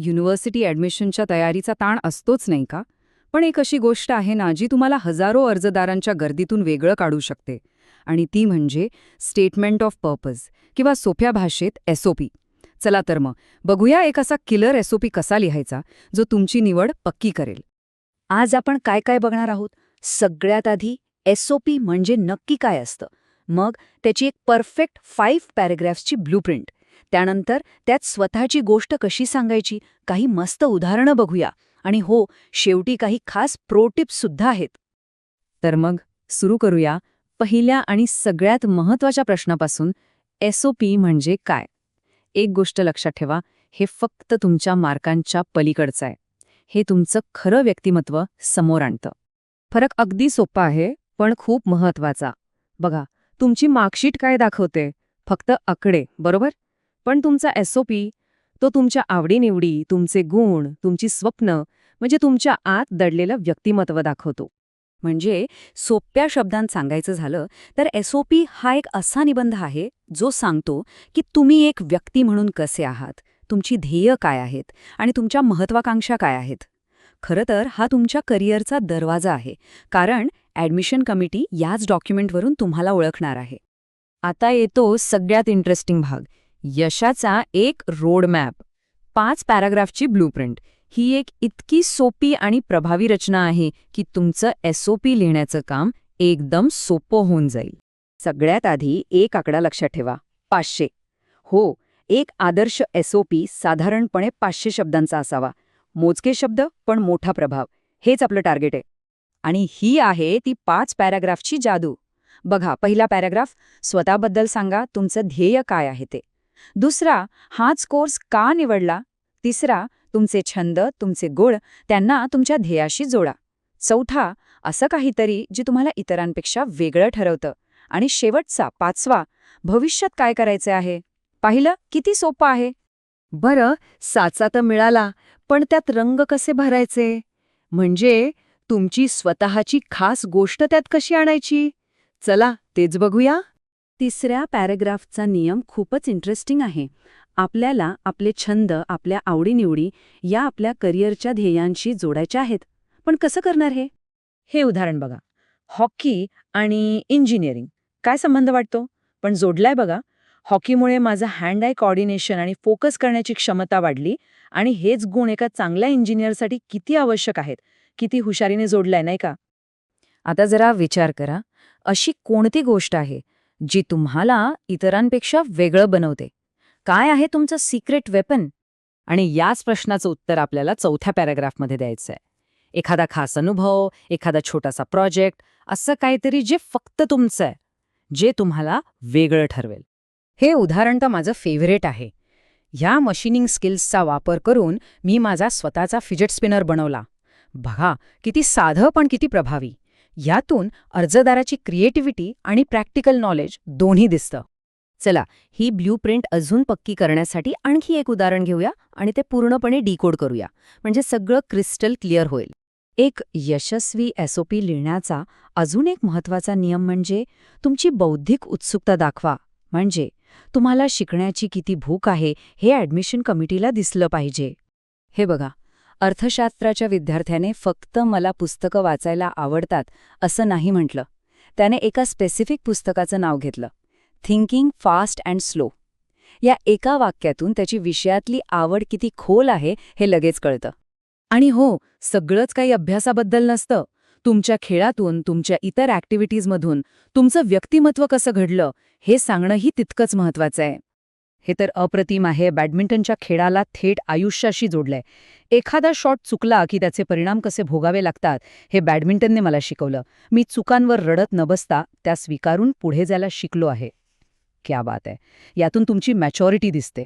University ॲडमिशनच्या तयारीचा ताण असतोच नाही का? पण एक अशी गोष्ट आहे ना जी तुम्हाला हजारो अर्जदारांच्या गर्दीतून वेगळं काढू शकते, आणि ती म्हणजे स्टेटमेंट ऑफ पर्पज, किंवा सोप्या भाषेत SOP. चला तर मग बघूया एक असा किलर SOP कसा लिहायचा जो तुमची निवड पक्की करेल. आज आपण काय काय बघणार आहोत? सगळ्यात आधी SOP म्हणजे नक्की काय असतं, मग त्याची एक परफेक्ट 5 पॅराग्राफ्सची ब्लूप्रिंट, त्यानंतर त्यात स्वतःची गोष्ट कशी सांगायची, काही मस्त उदाहरणं बघूया, आणि हो, शेवटी काही खास प्रो टिप्स सुद्धा आहेत. तर मग सुरू करूया पहिल्या आणि सगळ्यात महत्त्वाच्या प्रश्नापासून. SOP म्हणजे काय? एक गोष्ट लक्षात ठेवा, हे फक्त तुमच्या मार्कांच्या पलीकडचं आहे. हे तुमचं खरं व्यक्तिमत्व समोर आणतं. फरक अगदी सोपा आहे, पण खूप महत्त्वाचा. बघा, तुमची मार्कशीट काय दाखवते? फक्त आकडे, बरोबर? पण तुमचा SOP तो तुमच्या आवडीनिवडी, तुमचे गुण, तुमची स्वप्न, म्हणजे तुमच्या आत दडलेलं व्यक्तिमत्व दाखवतो. म्हणजे सोप्या शब्दांत सांगायचं झालं तर SOP हा एक असा निबंध आहे जो सांगतो की तुम्ही एक व्यक्ती म्हणून कसे आहात, तुमची ध्येय काय आहेत आणि तुमच्या महत्वाकांक्षा काय आहेत. खरं तर हा तुमच्या करिअरचा दरवाजा आहे, कारण ॲडमिशन कमिटी याच डॉक्युमेंटवरून तुम्हाला ओळखणार आहे. आता येतो सगळ्यात इंटरेस्टिंग भाग, यशाचा एक रोडमॅप. 5 पॅराग्राफची ब्लूप्रिंट. ही एक इतकी सोपी आणि प्रभावी रचना आहे की तुमचं SOP लिहिण्याचं काम एकदम सोपं होऊन जाईल. सगळ्यात आधी एक आकडा लक्षात ठेवा, 500. हो, एक आदर्श SOP साधारणपणे 500 शब्दांचा असावा. मोजके शब्द पण मोठा प्रभाव, हेच आपलं टार्गेट आहे. आणि ही आहे ती 5 पॅराग्राफची जादू. बघा, पहिला पॅराग्राफ, स्वतःबद्दल सांगा, तुमचं ध्येय काय आहे ते. दुसरा, हाच कोर्स का निवडला. तिसरा, तुमचे छंद, तुमचे गुण, त्यांना तुमच्या ध्येयाशी जोडा. चौथा, असं काहीतरी जे तुम्हाला इतरांपेक्षा वेगळं ठरवतं. आणि शेवटचा 5वा, भविष्यात काय करायचे आहे. पाहिलं किती सोपं आहे? बरं, साचा तर मिळाला, पण त्यात रंग कसे भरायचे? म्हणजे तुमची स्वतःची खास गोष्ट त्यात कशी आणायची? चला तेच बघूया. तिसऱ्या पॅराग्राफचा नियम खूपच इंटरेस्टिंग आहे. आपल्याला आपले छंद, आपल्या आवडीनिवडी या आपल्या करिअरच्या ध्येयांशी जोडायच्या आहेत. पण कसं करणार हे? हे उदाहरण बघा, हॉकी आणि इंजिनिअरिंग काय संबंध वाटतो, पण जोडलाय बघा. हॉकीमुळे माझं हँड आय कोऑर्डिनेशन आणि फोकस करण्याची क्षमता वाढली, आणि हेच गुण एका चांगल्या इंजिनिअरसाठी किती आवश्यक आहेत, किती हुशारीने जोडलाय, नाही का? आता जरा विचार करा, अशी कोणती गोष्ट आहे जी तुम्हाला इतरांपेक्षा वेगळं बनवते? काय आहे तुमचं सिक्रेट वेपन? आणि याच प्रश्नाचं उत्तर आपल्याला चौथ्या पॅराग्राफमध्ये द्यायचं आहे. एखादा खास अनुभव, एखादा छोटासा प्रोजेक्ट, असं काहीतरी जे फक्त तुमचं आहे, जे तुम्हाला वेगळं ठरवेल. हे उदाहरण तर माझं फेवरेट आहे. ह्या मशीनिंग स्किल्सचा वापर करून मी माझा स्वतःचा फिजेट स्पिनर बनवला. बघा, किती साधं पण किती प्रभावी. यातून अर्जदाराची क्रिएटिव्हिटी आणि प्रॅक्टिकल नॉलेज दोन्ही दिसतं. चला, ही ब्ल्यूप्रिंट अजून पक्की करण्यासाठी आणखी एक उदाहरण घेऊया आणि ते पूर्णपणे डिकोड करूया, म्हणजे सगळं क्रिस्टल क्लिअर होईल. एक यशस्वी SOP लिहिण्याचा अजून एक महत्त्वाचा नियम म्हणजे तुमची बौद्धिक उत्सुकता दाखवा. म्हणजे तुम्हाला शिकण्याची किती भूक आहे हे ॲडमिशन कमिटीला दिसलं पाहिजे. हे बघा, अर्थशास्त्राच्या विद्यार्थ्याने फक्त मला पुस्तकं वाचायला आवडतात असं नाही म्हटलं. त्याने एका स्पेसिफिक पुस्तकाचं नाव घेतलं, थिंकिंग फास्ट अँड स्लो. या एका वाक्यातून त्याची विषयातली आवड किती खोल आहे हे लगेच कळतं. आणि हो, सगळंच काही अभ्यासाबद्दल नसतं. तुमच्या खेळातून, तुमच्या इतर ॲक्टिव्हिटीजमधून तुमचं व्यक्तिमत्व कसं घडलं हे सांगणंही तितकंच महत्त्वाचं आहे. हे तर अप्रतिम आहे. बॅडमिंटनच्या खेळाला थेट आयुष्याशी जोडलंय. एखादा शॉट चुकला की त्याचे परिणाम कसे भोगावे लागतात हे बॅडमिंटनने मला शिकवलं. मी चुकांवर रडत न बसता त्या स्वीकारून पुढे जायला शिकलो आहे. क्या बात आहे. यातून तुमची मॅच्युरिटी दिसते.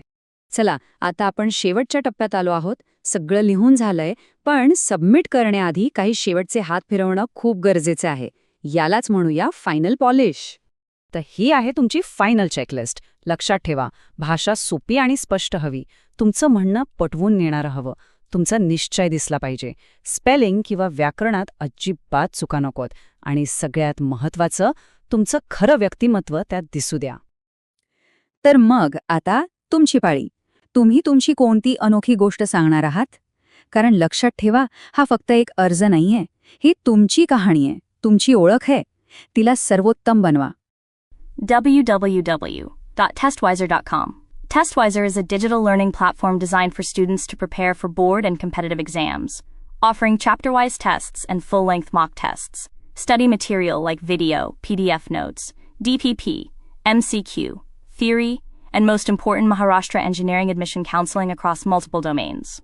चला, आता आपण शेवटच्या टप्प्यात आलो आहोत. सगळं लिहून झालंय, पण सबमिट करण्याआधी काही शेवटचे हात फिरवणं खूप गरजेचं आहे. यालाच म्हणूया फायनल पॉलिश. तर ही आहे तुमची फायनल चेकलिस्ट. लक्षात ठेवा, भाषा सोपी आणि स्पष्ट हवी. तुमचं म्हणणं पटवून नेणारं हवं. तुमचा निश्चय दिसला पाहिजे. स्पेलिंग किंवा व्याकरणात अजिबात चुका नकोत. आणि सगळ्यात महत्त्वाचं, तुमचं खरं व्यक्तिमत्व त्यात दिसू द्या. तर मग आता तुमची पाळी. तुम्ही तुमची कोणती अनोखी गोष्ट सांगणार आहात? कारण लक्षात ठेवा, हा फक्त एक अर्ज नाहीये. ही तुमची कहाणी आहे, तुमची ओळख आहे. तिला सर्वोत्तम बनवा. www.testwiser.com. Testwiser is a digital learning platform designed for students to prepare for board and competitive exams, offering chapter-wise tests and full-length mock tests. Study material like video, PDF notes, DPP, MCQ, theory, and most important, Maharashtra engineering admission counseling across multiple domains.